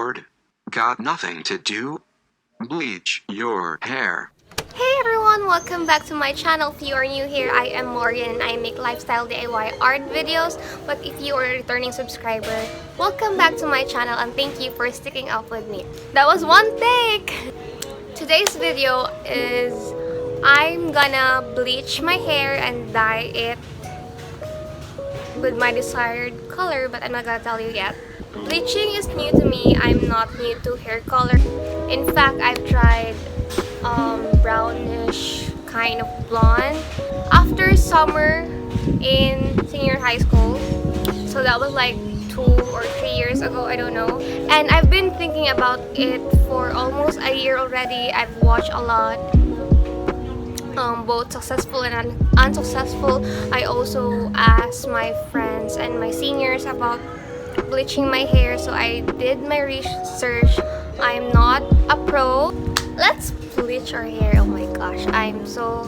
bored? Got nothing to do? Bleach your hair. Hey everyone! Welcome back to my channel. If you are new here, I am Marian and I make lifestyle DIY art videos. But if you are a returning subscriber, welcome back to my channel and thank you for sticking up with me. That was one take! Today's video is I'm gonna bleach my hair and dye it with my desired color, but I'm not gonna tell you yet. Bleaching is new to me. I'm not new to hair color. In fact, I've tried brownish kind of blonde after summer in senior high school. So that was like 2 or 3 years ago, I don't know. And I've been thinking about it for almost a year already. I've watched a lot, both successful and unsuccessful. I also asked my friends and my seniors about bleaching my hair, so I did my research. I'm not a pro. Let's bleach our hair. Oh my gosh, I'm so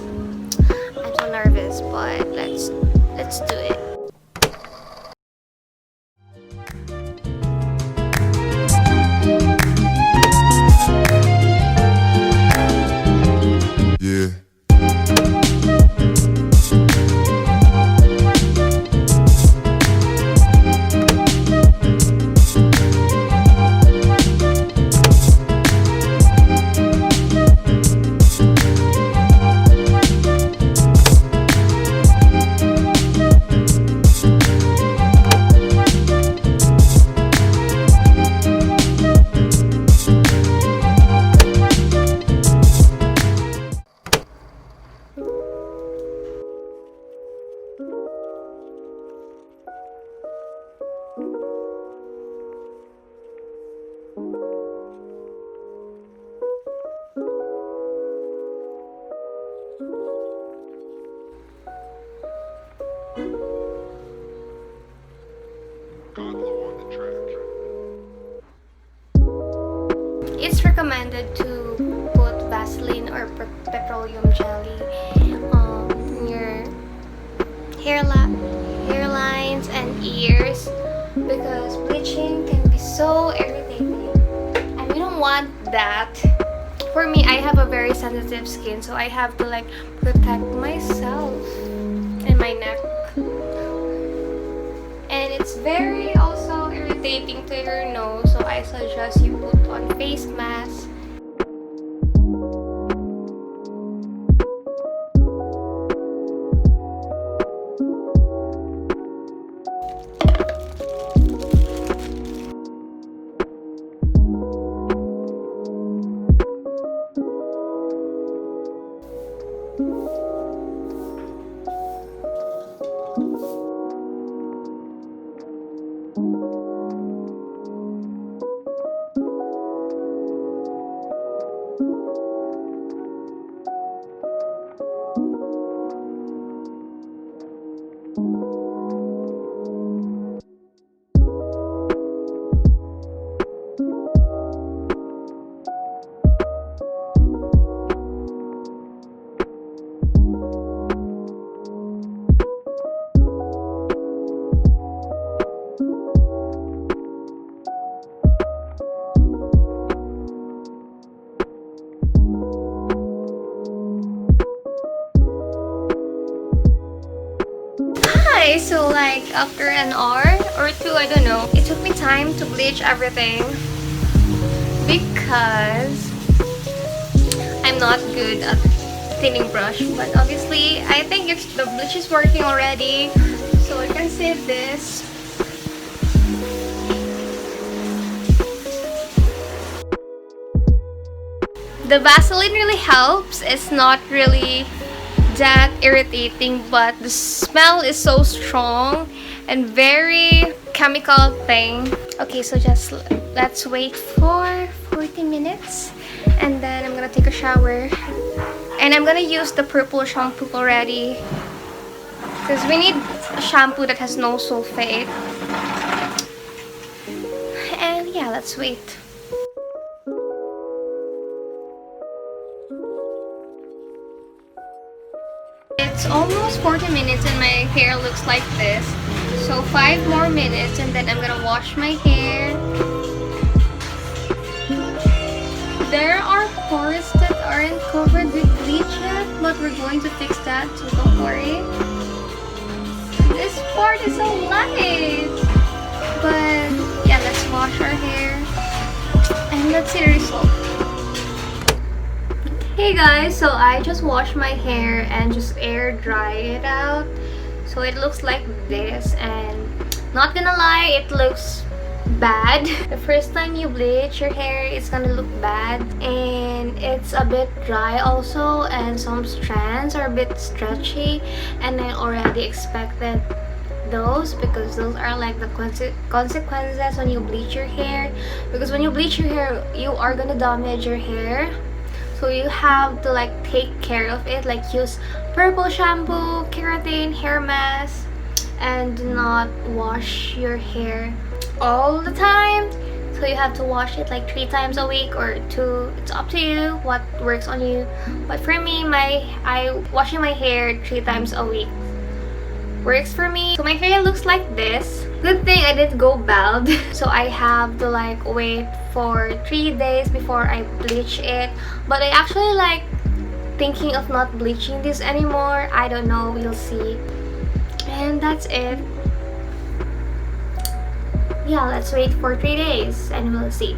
nervous, but let's do it. Yeah. It's recommended to put Vaseline or petroleum jelly in your hairlines and ears because bleaching can be so irritating and we don't want that. For me, I have a very sensitive skin, so I have to like protect myself and my neck, and it's very also irritating to your nose, so I suggest you put on face mask. So like after an hour or 2, I don't know, it took me time to bleach everything because I'm not good at thinning brush, but obviously I think the bleach is working already, so I can save this. The Vaseline really helps. It's not really that irritating, but the smell is so strong and very chemical thing. Okay, so just let's wait for 40 minutes and then I'm gonna take a shower, and I'm gonna use the purple shampoo already because we need a shampoo that has no sulfate. And yeah, let's wait. It's almost 40 minutes and my hair looks like this. So 5 more minutes and then I'm gonna wash my hair. There are parts that aren't covered with bleach yet, but we're going to fix that, so don't worry. This part is so light. But yeah, let's wash our hair and let's see the result. Hey guys, so I just washed my hair and just air dry it out. So it looks like this, and not gonna lie, it looks bad. The first time you bleach your hair, it's gonna look bad, and it's a bit dry also, and some strands are a bit stretchy, and I already expected those because those are like the consequences when you bleach your hair, because when you bleach your hair you are gonna damage your hair, so you have to like take care of it, like use purple shampoo, keratin, hair mask, and do not wash your hair all the time. So you have to wash it like 3 times a week or 2. It's up to you what works on you. But for me, washing my hair 3 times a week works for me. So my hair looks like this. Good thing I didn't go bald. So I have to like wait for 3 days before I bleach it. But I actually like thinking of not bleaching this anymore. I don't know, we'll see. And that's it. Yeah, let's wait for 3 days and we'll see.